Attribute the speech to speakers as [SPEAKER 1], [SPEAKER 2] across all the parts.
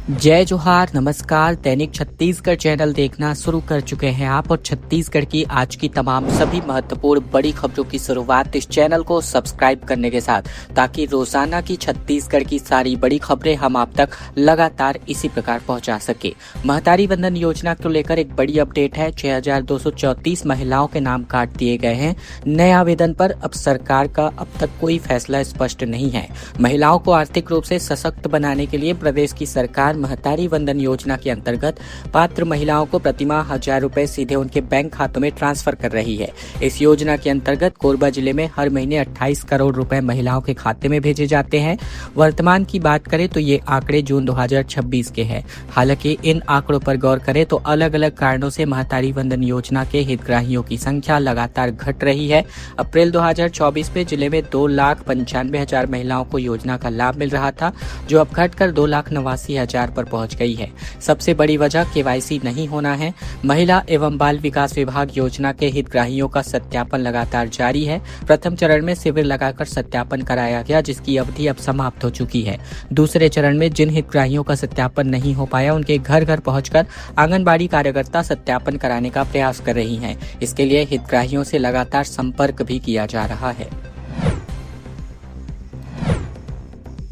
[SPEAKER 1] जय जोहार, नमस्कार। दैनिक छत्तीसगढ़ चैनल देखना शुरू कर चुके हैं आप और छत्तीसगढ़ की आज की तमाम सभी महत्वपूर्ण बड़ी खबरों की शुरुआत इस चैनल को सब्सक्राइब करने के साथ, ताकि रोजाना की छत्तीसगढ़ की सारी बड़ी खबरें हम आप तक लगातार इसी प्रकार पहुंचा सके। महतारी वंदन योजना को लेकर एक बड़ी अपडेट है। 6234 महिलाओं के नाम काट दिए गए हैं। नए आवेदन पर अब सरकार का अब तक कोई फैसला स्पष्ट नहीं है। महिलाओं को आर्थिक रूप से सशक्त बनाने के लिए प्रदेश की सरकार महतारी वंदन योजना के अंतर्गत पात्र महिलाओं को प्रतिमाह 1000 रुपए सीधे उनके बैंक खातों में ट्रांसफर कर रही है। इस योजना के अंतर्गत कोरबा जिले में हर महीने 28 करोड़ रुपए महिलाओं के खाते में भेजे जाते हैं। वर्तमान की बात करें तो ये आंकड़े जून 2026 के हैं। हालांकि इन आंकड़ों पर गौर करें तो अलग अलग कारणों से महतारी वंदन योजना के हितग्राहियों की संख्या लगातार घट रही है। अप्रैल 2024 में जिले में 2,95,000 महिलाओं को योजना का लाभ मिल रहा था, जो अब घटकर 2,89,000 पर पहुंच गई है। सबसे बड़ी वजह केवाईसी नहीं होना है। महिला एवं बाल विकास विभाग योजना के हितग्राहियों का सत्यापन लगातार जारी है। प्रथम चरण में शिविर लगाकर सत्यापन कराया गया, जिसकी अवधि अब समाप्त हो चुकी है। दूसरे चरण में जिन हितग्राहियों का सत्यापन नहीं हो पाया, उनके घर घर पहुंचकर आंगनबाड़ी कार्यकर्ता सत्यापन कराने का प्रयास कर रही हैं। इसके लिए हितग्राहियों से लगातार संपर्क भी किया जा रहा है।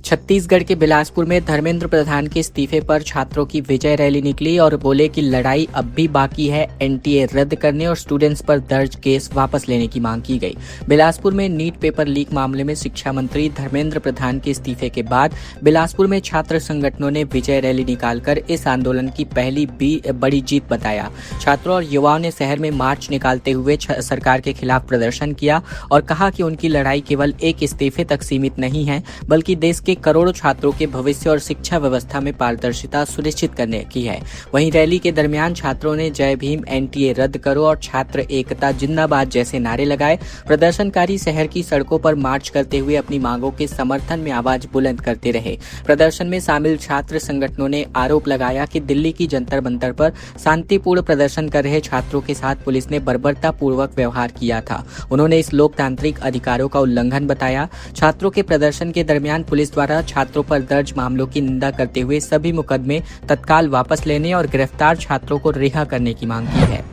[SPEAKER 1] छत्तीसगढ़ के बिलासपुर में धर्मेंद्र प्रधान के इस्तीफे पर छात्रों की विजय रैली निकली और बोले कि लड़ाई अब भी बाकी है। एनटीए रद्द करने और स्टूडेंट्स पर दर्ज केस वापस लेने की मांग की गई। बिलासपुर में नीट पेपर लीक मामले में शिक्षा मंत्री धर्मेंद्र प्रधान के इस्तीफे के बाद बिलासपुर में छात्र संगठनों ने विजय रैली निकालकर इस आंदोलन की पहली बड़ी जीत बताया। छात्रों और युवाओं ने शहर में मार्च निकालते हुए सरकार के खिलाफ प्रदर्शन किया और कहा कि उनकी लड़ाई केवल एक इस्तीफे तक सीमित नहीं है, बल्कि देश के करोड़ों छात्रों के भविष्य और शिक्षा व्यवस्था में पारदर्शिता सुनिश्चित करने की है। वहीं रैली के दरमियान छात्रों ने जय भीम, एनटीए रद्द करो और छात्र एकता जिंदाबाद जैसे नारे लगाए। प्रदर्शनकारी शहर की सड़कों पर मार्च करते हुए अपनी मांगों के समर्थन में आवाज बुलंद करते रहे। प्रदर्शन में शामिल छात्र संगठनों ने आरोप लगाया कि दिल्ली की जंतर मंतर पर शांतिपूर्ण प्रदर्शन कर रहे छात्रों के साथ पुलिस ने बर्बरता पूर्वक व्यवहार किया था। उन्होंने इस लोकतांत्रिक अधिकारों का उल्लंघन बताया। छात्रों के प्रदर्शन के दरमियान पुलिस द्वारा छात्रों पर दर्ज मामलों की निंदा करते हुए सभी मुकदमे तत्काल वापस लेने और गिरफ्तार छात्रों को रिहा करने की मांग की है।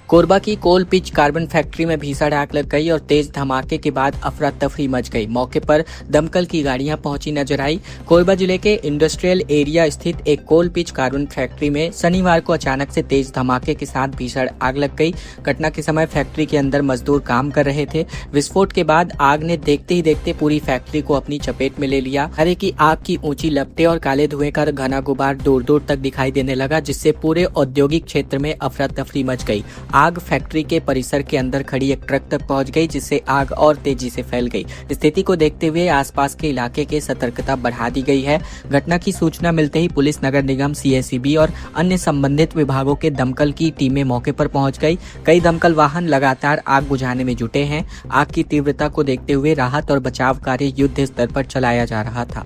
[SPEAKER 1] कोरबा की कोल पिच कार्बन फैक्ट्री में भीषण आग लग गई और तेज धमाके के बाद अफरा तफरी मच गई। मौके पर दमकल की गाड़ियां पहुंची नजर आई। कोरबा जिले के इंडस्ट्रियल एरिया स्थित एक कोल पिच कार्बन फैक्ट्री में शनिवार को अचानक से तेज धमाके के साथ भीषण आग लग गई। घटना के समय फैक्ट्री के अंदर मजदूर काम कर रहे थे। विस्फोट के बाद आग ने देखते ही देखते पूरी फैक्ट्री को अपनी चपेट में ले लिया। हरे की आग की ऊंची लपटें और काले धुएं का घना गुबार दूर दूर तक दिखाई देने लगा, जिससे पूरे औद्योगिक क्षेत्र में अफरा तफरी मच गई। आग फैक्ट्री के परिसर के अंदर खड़ी एक ट्रक तक पहुंच गई, जिससे आग और तेजी से फैल गई। स्थिति को देखते हुए आसपास के इलाके के सतर्कता बढ़ा दी गई है। घटना की सूचना मिलते ही पुलिस, नगर निगम, सीएसईबी और अन्य संबंधित विभागों के दमकल की टीमें मौके पर पहुंच गई। कई दमकल वाहन लगातार आग बुझाने में जुटे हैं। आग की तीव्रता को देखते हुए राहत और बचाव कार्य युद्ध स्तर पर चलाया जा रहा था।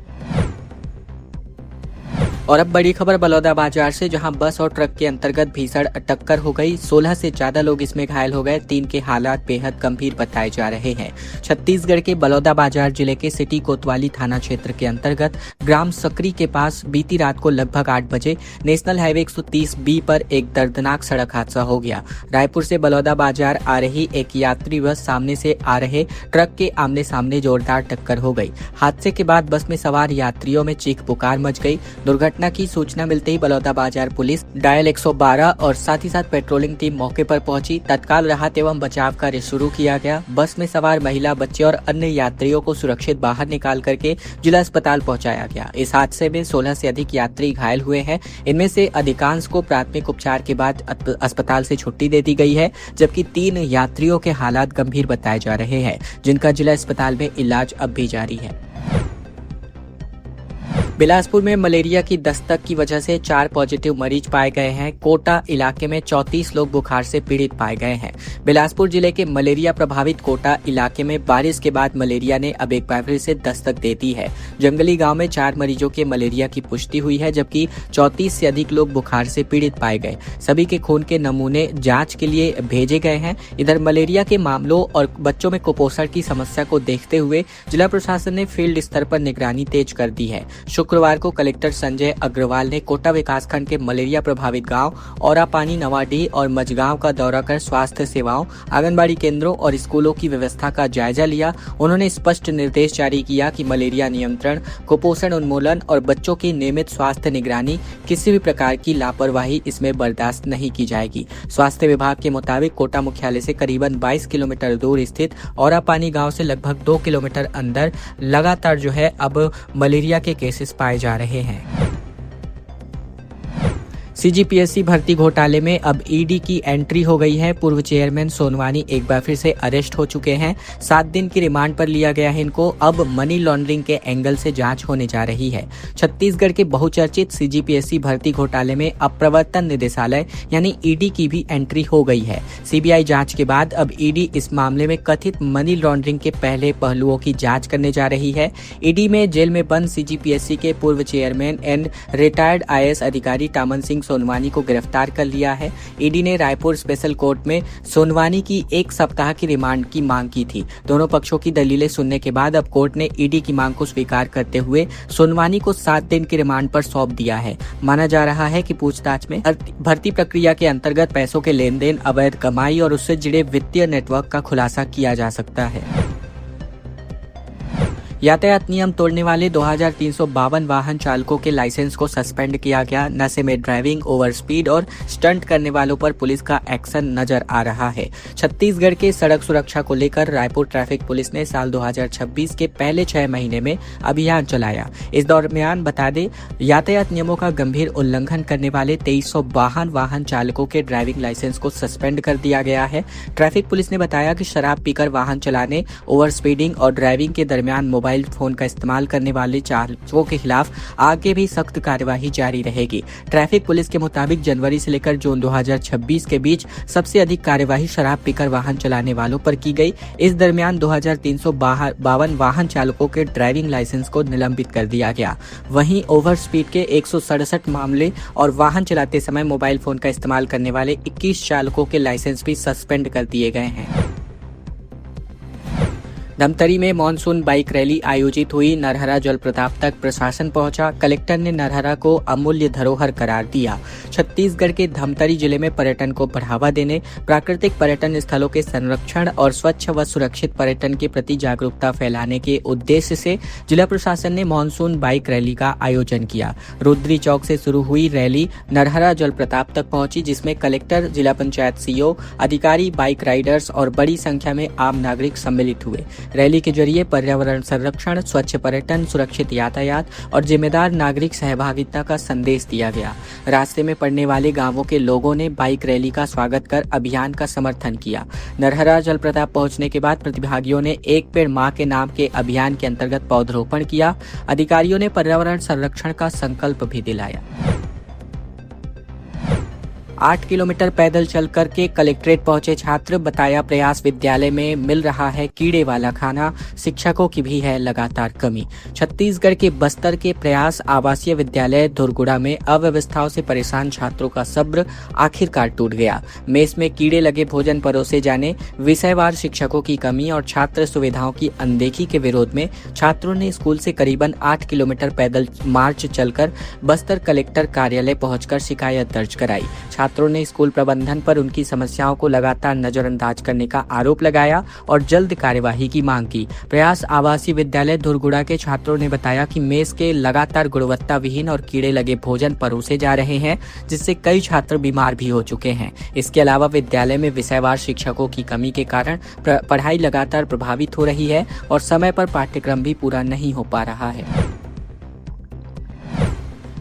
[SPEAKER 1] और अब बड़ी खबर बलौदाबाजार से, जहां बस और ट्रक के अंतर्गत भीषण टक्कर हो गई। 16 से ज्यादा लोग इसमें घायल हो गए। 3 के हालात बेहद गंभीर बताए जा रहे हैं। छत्तीसगढ़ के बलौदाबाजार जिले के सिटी कोतवाली थाना क्षेत्र के अंतर्गत ग्राम सकरी के पास बीती रात को लगभग 8 बजे नेशनल हाईवे 130B पर एक दर्दनाक सड़क हादसा हो गया। रायपुर से बलौदाबाजार आ रही एक यात्री बस सामने से आ रहे ट्रक के आमने सामने जोरदार टक्कर हो गई। हादसे के बाद बस में सवार यात्रियों में चीख पुकार मच गई। दुर्घटना की सूचना मिलते ही बलौदाबाजार पुलिस, डायल 112 और साथ ही साथ पेट्रोलिंग टीम मौके पर पहुंची। तत्काल राहत एवं बचाव कार्य शुरू किया गया। बस में सवार महिला, बच्चे और अन्य यात्रियों को सुरक्षित बाहर निकाल करके जिला अस्पताल पहुंचाया गया। इस हादसे में 16 से अधिक यात्री घायल हुए हैं। इनमें से अधिकांश को प्राथमिक उपचार के बाद अस्पताल से छुट्टी दे दी गई है, जबकि 3 यात्रियों के हालात गंभीर बताए जा रहे हैं, जिनका जिला अस्पताल में इलाज अब भी जारी है। बिलासपुर में मलेरिया की दस्तक की वजह से 4 पॉजिटिव मरीज पाए गए हैं। कोटा इलाके में 34 लोग बुखार से पीड़ित पाए गए हैं। बिलासपुर जिले के मलेरिया प्रभावित कोटा इलाके में बारिश के बाद मलेरिया ने अब एक बार फिर से दस्तक दे दी है। जंगली गांव में 4 मरीजों के मलेरिया की पुष्टि हुई है, जबकि 34 से अधिक लोग बुखार से पीड़ित पाए गए। सभी के खून के नमूने जांच के लिए भेजे गए हैं। इधर मलेरिया के मामलों और बच्चों में कुपोषण की समस्या को देखते हुए जिला प्रशासन ने फील्ड स्तर पर निगरानी तेज कर दी है। शुक्रवार को कलेक्टर संजय अग्रवाल ने कोटा विकासखंड के मलेरिया प्रभावित गांव औरापानी, नवाडीह और मझगांव का दौरा कर स्वास्थ्य सेवाओं, आंगनबाड़ी केंद्रों और स्कूलों की व्यवस्था का जायजा लिया। उन्होंने स्पष्ट निर्देश जारी किया कि मलेरिया नियंत्रण, कुपोषण उन्मूलन और बच्चों की नियमित स्वास्थ्य निगरानी, किसी भी प्रकार की लापरवाही इसमें बर्दाश्त नहीं की जाएगी। स्वास्थ्य विभाग के मुताबिक कोटा मुख्यालय से करीबन 22 किलोमीटर दूर स्थित औरापानी गांव से लगभग 2 किलोमीटर अंदर लगातार अब मलेरिया के केसेस पाए जा रहे हैं। सीजीपीएससी भर्ती घोटाले में अब ईडी की एंट्री हो गई है। पूर्व चेयरमैन सोनवानी एक बार फिर से अरेस्ट हो चुके हैं। 7 दिन की रिमांड पर लिया गया है इनको। अब मनी लॉन्ड्रिंग के एंगल से जांच होने जा रही है। छत्तीसगढ़ के बहुचर्चित सीजीपीएससी भर्ती घोटाले में अब प्रवर्तन निदेशालय यानी ईडी की भी एंट्री हो गई है। सीबीआई जांच के बाद अब ईडी इस मामले में कथित मनी लॉन्ड्रिंग के पहले पहलुओं की जांच करने जा रही है। ईडी में जेल में बंद सीजीपीएससी के पूर्व चेयरमैन एंड रिटायर्ड आईएएस अधिकारी टामन सिंह सोनवानी को गिरफ्तार कर लिया है। ईडी ने रायपुर स्पेशल कोर्ट में सोनवानी की 1 सप्ताह की रिमांड की मांग की थी। दोनों पक्षों की दलीलें सुनने के बाद अब कोर्ट ने ईडी की मांग को स्वीकार करते हुए सोनवानी को 7 दिन की रिमांड पर सौंप दिया है। माना जा रहा है कि पूछताछ में भर्ती प्रक्रिया के अंतर्गत पैसों के लेन देन, अवैध कमाई और उससे जुड़े वित्तीय नेटवर्क का खुलासा किया जा सकता है। यातायात नियम तोड़ने वाले 2352 वाहन चालकों के लाइसेंस को सस्पेंड किया गया। नशे में ड्राइविंग, ओवर स्पीड और स्टंट करने वालों पर पुलिस का एक्शन नजर आ रहा है। छत्तीसगढ़ के सड़क सुरक्षा को लेकर रायपुर ट्रैफिक पुलिस ने साल 2026 के पहले 6 महीने में अभियान चलाया। इस दरमियान बता दें, यातायात नियमों का गंभीर उल्लंघन करने वाले 2352 वाहन चालकों के ड्राइविंग लाइसेंस को सस्पेंड कर दिया गया है। ट्रैफिक पुलिस ने बताया कि शराब पीकर वाहन चलाने, ओवर स्पीडिंग और ड्राइविंग के दरमियान मोबाइल फोन का इस्तेमाल करने वाले चालकों के खिलाफ आगे भी सख्त कार्यवाही जारी रहेगी। ट्रैफिक पुलिस के मुताबिक जनवरी से लेकर जून 2026 के बीच सबसे अधिक कार्यवाही शराब पीकर वाहन चलाने वालों पर की गई। इस दरमियान 2352 वाहन चालकों के ड्राइविंग लाइसेंस को निलंबित कर दिया गया। वहीं ओवर स्पीड के 167 मामले और वाहन चलाते समय मोबाइल फोन का इस्तेमाल करने वाले 21 चालकों के लाइसेंस भी सस्पेंड कर दिए गए हैं। धमतरी में मानसून बाइक रैली आयोजित हुई। नरहरा जलप्रपात तक प्रशासन पहुंचा। कलेक्टर ने नरहरा को अमूल्य धरोहर करार दिया। छत्तीसगढ़ के धमतरी जिले में पर्यटन को बढ़ावा देने, प्राकृतिक पर्यटन स्थलों के संरक्षण और स्वच्छ व सुरक्षित पर्यटन के प्रति जागरूकता फैलाने के उद्देश्य से जिला प्रशासन ने मानसून बाइक रैली का आयोजन किया। रुद्री चौक से शुरू हुई रैली नरहरा जलप्रपात तक पहुंची, जिसमें कलेक्टर, जिला पंचायत सीईओ, अधिकारी, बाइक राइडर्स और बड़ी संख्या में आम नागरिक सम्मिलित हुए। रैली के जरिए पर्यावरण संरक्षण, स्वच्छ पर्यटन, सुरक्षित यातायात और जिम्मेदार नागरिक सहभागिता का संदेश दिया गया। रास्ते में पड़ने वाले गांवों के लोगों ने बाइक रैली का स्वागत कर अभियान का समर्थन किया। नरहरा जलप्रपात पहुंचने के बाद प्रतिभागियों ने एक पेड़ मां के नाम के अभियान के अंतर्गत पौधरोपण किया। अधिकारियों ने पर्यावरण संरक्षण का संकल्प भी दिलाया। 8 किलोमीटर पैदल चल करके कलेक्ट्रेट पहुंचे छात्र। बताया, प्रयास विद्यालय में मिल रहा है कीड़े वाला खाना, शिक्षकों की भी है लगातार कमी। छत्तीसगढ़ के बस्तर के प्रयास आवासीय विद्यालय धुरगुड़ा में अव्यवस्थाओं से परेशान छात्रों का सब्र आखिरकार टूट गया। मेस में कीड़े लगे भोजन परोसे जाने, विषयवार शिक्षकों की कमी और छात्र सुविधाओं की अनदेखी के विरोध में छात्रों ने स्कूल से करीबन 8 किलोमीटर पैदल मार्च चलकर बस्तर कलेक्टर कार्यालय पहुंचकर शिकायत दर्ज कराई। छात्रों ने स्कूल प्रबंधन पर उनकी समस्याओं को लगातार नजरअंदाज करने का आरोप लगाया और जल्द कार्यवाही की मांग की। प्रयास आवासीय विद्यालय धुरगुड़ा के छात्रों ने बताया कि मेस के लगातार गुणवत्ता विहीन और कीड़े लगे भोजन परोसे जा रहे हैं, जिससे कई छात्र बीमार भी हो चुके हैं। इसके अलावा विद्यालय में विषयवार शिक्षकों की कमी के कारण पढ़ाई लगातार प्रभावित हो रही है और समय पर पाठ्यक्रम भी पूरा नहीं हो पा रहा है।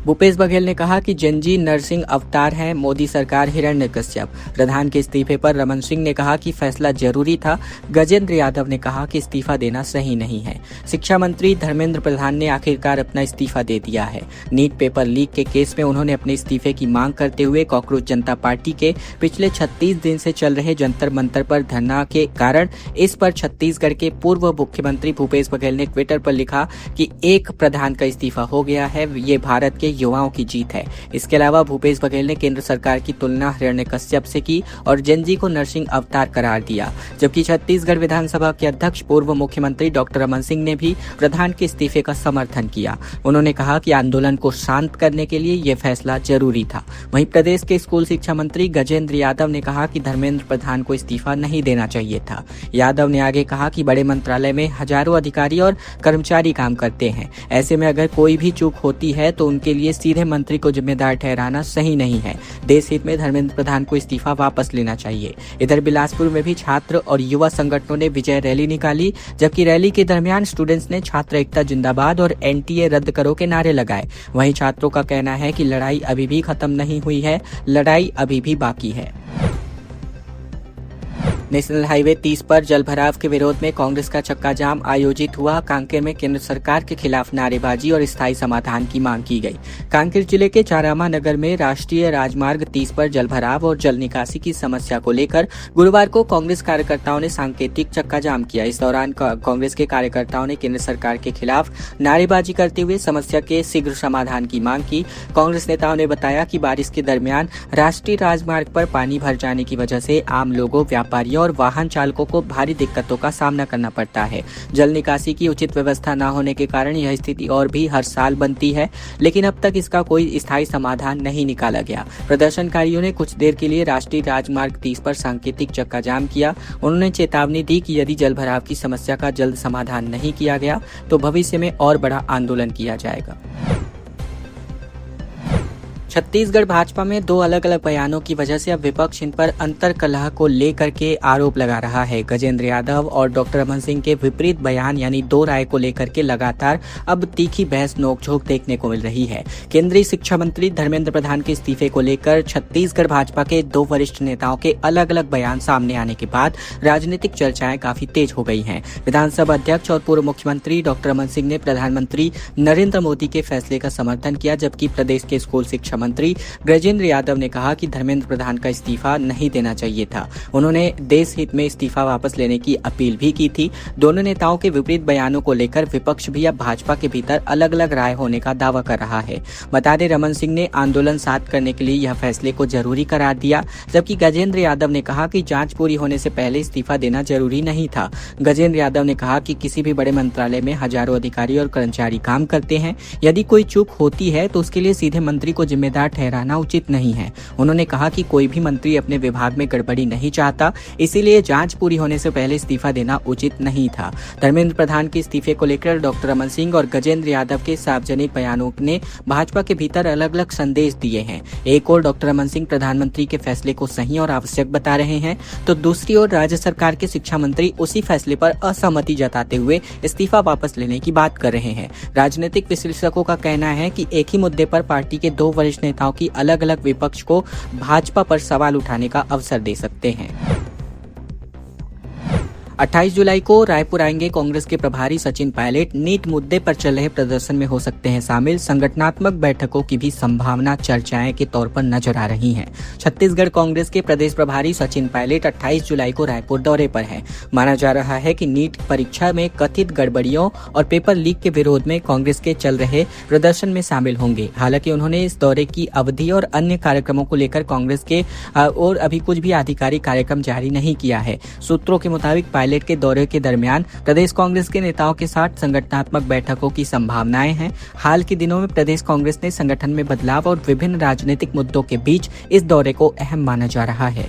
[SPEAKER 1] भूपेश बघेल ने कहा कि जनजी नरसिंह अवतार हैं, मोदी सरकार हिरण्यकश्यप। प्रधान के इस्तीफे पर रमन सिंह ने कहा कि फैसला जरूरी था। गजेंद्र यादव ने कहा कि इस्तीफा देना सही नहीं है। शिक्षा मंत्री धर्मेंद्र प्रधान ने आखिरकार अपना इस्तीफा दे दिया है। नीट पेपर लीक के केस में उन्होंने अपने इस्तीफे की मांग करते हुए कॉकरोच जनता पार्टी के पिछले 36 दिन से चल रहे जंतर मंतर पर धरना के कारण इस पर छत्तीसगढ़ के पूर्व मुख्यमंत्री भूपेश बघेल ने ट्विटर पर लिखा कि एक प्रधान का इस्तीफा हो गया है। ये भारत के युवाओं की जीत है। इसके अलावा भूपेश बघेल ने केंद्र सरकार की तुलना हिरण्यकश्यप से की और जेनजी को नरसिंह अवतार करार दिया, जबकि छत्तीसगढ़ विधानसभा के अध्यक्ष पूर्व मुख्यमंत्री डॉक्टर रमन सिंह ने भी प्रधान के इस्तीफे का समर्थन किया। उन्होंने कहा कि आंदोलन को शांत करने के लिए यह फैसला जरूरी था। वहीं प्रदेश के स्कूल शिक्षा मंत्री गजेंद्र यादव ने कहा कि धर्मेंद्र प्रधान को इस्तीफा नहीं देना चाहिए था। यादव ने आगे कहा कि बड़े मंत्रालय में हजारों अधिकारी और कर्मचारी काम करते हैं। ऐसे में अगर कोई भी चूक होती है तो उनके लिए सीधे मंत्री को जिम्मेदार ठहराना सही नहीं है। देश हित में धर्मेंद्र प्रधान को इस्तीफा वापस लेना चाहिए। इधर बिलासपुर में भी छात्र और युवा संगठनों ने विजय रैली निकाली, जबकि रैली के दरमियान स्टूडेंट्स ने छात्र एकता जिंदाबाद और एनटीए रद्द करो के नारे लगाए। वहीं छात्रों का कहना है कि लड़ाई अभी भी खत्म नहीं हुई है, लड़ाई अभी भी बाकी है। नेशनल हाईवे 30 पर जलभराव के विरोध में कांग्रेस का चक्का जाम आयोजित हुआ। कांकेर में केंद्र सरकार के खिलाफ नारेबाजी और स्थायी समाधान की मांग की गई। कांकेर जिले के चारामा नगर में राष्ट्रीय राजमार्ग 30 पर जलभराव और जल निकासी की समस्या को लेकर गुरुवार को कांग्रेस कार्यकर्ताओं ने सांकेतिक चक्का जाम किया। इस दौरान कांग्रेस के कार्यकर्ताओं ने केंद्र सरकार के खिलाफ नारेबाजी करते हुए समस्या के शीघ्र समाधान की मांग की। कांग्रेस नेताओं ने बताया कि बारिश के दरमियान राष्ट्रीय राजमार्ग पर पानी भर जाने की वजह से आम लोगों, व्यापारियों और वाहन चालकों को भारी दिक्कतों का सामना करना पड़ता है। जल निकासी की उचित व्यवस्था न होने के कारण यह स्थिति और भी हर साल बनती है, लेकिन अब तक इसका कोई स्थायी समाधान नहीं निकाला गया। प्रदर्शनकारियों ने कुछ देर के लिए राष्ट्रीय राजमार्ग 30 पर सांकेतिक चक्का जाम किया। उन्होंने चेतावनी दी कि यदि जल भराव की समस्या का जल्द समाधान नहीं किया गया तो भविष्य में और बड़ा आंदोलन किया जाएगा। छत्तीसगढ़ भाजपा में दो अलग अलग बयानों की वजह से अब विपक्ष इन पर अंतर्कलह को लेकर के आरोप लगा रहा है। गजेंद्र यादव और डॉक्टर रमन सिंह के विपरीत बयान यानी दो राय को लेकर के लगातार अब तीखी बहस नोकझोंक देखने को मिल रही है। केंद्रीय शिक्षा मंत्री धर्मेंद्र प्रधान के इस्तीफे को लेकर छत्तीसगढ़ भाजपा के दो वरिष्ठ नेताओं के अलग अलग बयान सामने आने के बाद राजनीतिक चर्चाएं काफी तेज हो गई हैं। विधानसभा अध्यक्ष और पूर्व मुख्यमंत्री डॉक्टर रमन सिंह ने प्रधानमंत्री नरेंद्र मोदी के फैसले का समर्थन किया, जबकि प्रदेश के स्कूल शिक्षा मंत्री गजेंद्र यादव ने कहा कि धर्मेंद्र प्रधान का इस्तीफा नहीं देना चाहिए था। उन्होंने देश हित में इस्तीफा वापस लेने की अपील भी की थी। दोनों नेताओं के विपरीत बयानों को लेकर विपक्ष भी अब भाजपा के भीतर अलग अलग राय होने का दावा कर रहा है। बता दें, रमन सिंह ने आंदोलन शांत करने के लिए यह फैसले को जरूरी करार दिया, जबकि गजेंद्र यादव ने कहा कि जांच पूरी होने से पहले इस्तीफा देना जरूरी नहीं था। गजेंद्र यादव ने कहा कि किसी भी बड़े मंत्रालय में हजारों अधिकारी और कर्मचारी काम करते हैं। यदि कोई चूक होती है तो उसके लिए सीधे मंत्री को जिम्मेदार ठहराना उचित नहीं है। उन्होंने कहा कि कोई भी मंत्री अपने विभाग में गड़बड़ी नहीं चाहता, इसीलिए जांच पूरी होने से पहले इस्तीफा देना उचित नहीं था। धर्मेंद्र प्रधान के इस्तीफे को लेकर डॉक्टर रमन सिंह और गजेंद्र यादव के सार्वजनिक बयानों ने भाजपा के भीतर अलग अलग संदेश दिए हैं। एक ओर डॉक्टर रमन सिंह प्रधानमंत्री के फैसले को सही और आवश्यक बता रहे हैं, तो दूसरी ओर राज्य सरकार के शिक्षा मंत्री उसी फैसले पर असहमति जताते हुए इस्तीफा वापस लेने की बात कर रहे हैं। राजनीतिक विश्लेषकों का कहना है कि एक ही मुद्दे पर पार्टी के दो वरिष्ठ नेताओं की अलग अलग विपक्ष को भाजपा पर सवाल उठाने का अवसर दे सकते हैं। 28 जुलाई को रायपुर आएंगे कांग्रेस के प्रभारी सचिन पायलट। नीट मुद्दे पर चल रहे प्रदर्शन में हो सकते हैं शामिल। संगठनात्मक बैठकों की भी संभावना चर्चाएं के तौर पर नजर आ रही हैं। छत्तीसगढ़ कांग्रेस के प्रदेश प्रभारी सचिन पायलट 28 जुलाई को रायपुर दौरे पर हैं। माना जा रहा है कि नीट परीक्षा में कथित गड़बड़ियों और पेपर लीक के विरोध में कांग्रेस के चल रहे प्रदर्शन में शामिल होंगे। हालांकि उन्होंने इस दौरे की अवधि और अन्य कार्यक्रमों को लेकर कांग्रेस के और अभी कुछ भी आधिकारिक कार्यक्रम जारी नहीं किया है। सूत्रों के मुताबिक पायलट के दौरे के दरमियान प्रदेश कांग्रेस के नेताओं के साथ संगठनात्मक बैठकों की संभावनाएं हैं। हाल के दिनों में प्रदेश कांग्रेस ने संगठन में बदलाव और विभिन्न राजनीतिक मुद्दों के बीच इस दौरे को अहम माना जा रहा है।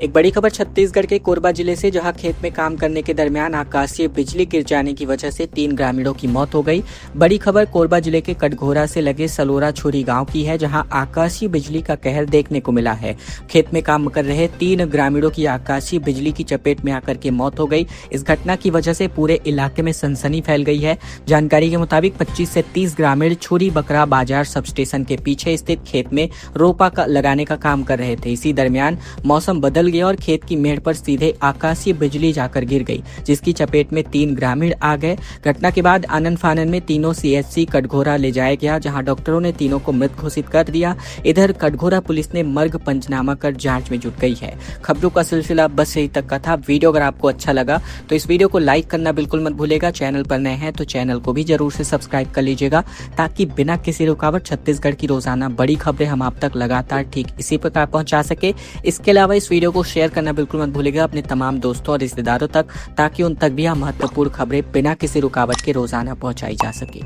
[SPEAKER 1] एक बड़ी खबर छत्तीसगढ़ के कोरबा जिले से, जहां खेत में काम करने के दरमियान आकाशीय बिजली गिर जाने की वजह से 3 ग्रामीणों की मौत हो गई। बड़ी खबर कोरबा जिले के कटघोरा से लगे सलोरा छुरी गांव की है, जहां आकाशीय बिजली का कहर देखने को मिला है। खेत में काम कर रहे 3 ग्रामीणों की आकाशीय बिजली की चपेट में आकर के मौत हो गई। इस घटना की वजह से पूरे इलाके में सनसनी फैल गई है। जानकारी के मुताबिक 25 से 30 ग्रामीण छुरी बकरा बाजार सब स्टेशन के पीछे स्थित खेत में रोपा लगाने का काम कर रहे थे। इसी दरमियान मौसम बदल गया और खेत की मेड़ पर सीधे आकाशीय बिजली जाकर गिर गई, जिसकी चपेट में 3 ग्रामीण आ गए। घटना के बाद आनन फानन में तीनों CHC कटघोरा ले जाया गया, जहां डॉक्टरों ने तीनों को मृत घोषित कर दिया। इधर कटघोरा पुलिस ने मर्ग पंचनामा कर जांच में जुट गई है। खबरों का सिलसिला बस यही तक का था। वीडियो अगर आपको अच्छा लगा तो इस वीडियो को लाइक करना बिल्कुल मत भूलेगा। चैनल पर नए हैं तो चैनल को भी जरूर से सब्सक्राइब कर लीजिएगा, ताकि बिना किसी रुकावट छत्तीसगढ़ की रोजाना बड़ी खबरें हम आप तक लगातार ठीक इसी प्रकार पहुंचा सके। इसके अलावा इस वीडियो को शेयर करना बिल्कुल मत भूलिएगा अपने तमाम दोस्तों और रिश्तेदारों तक, ताकि उन तक भी यह महत्वपूर्ण खबरें बिना किसी रुकावट के रोजाना पहुंचाई जा सके।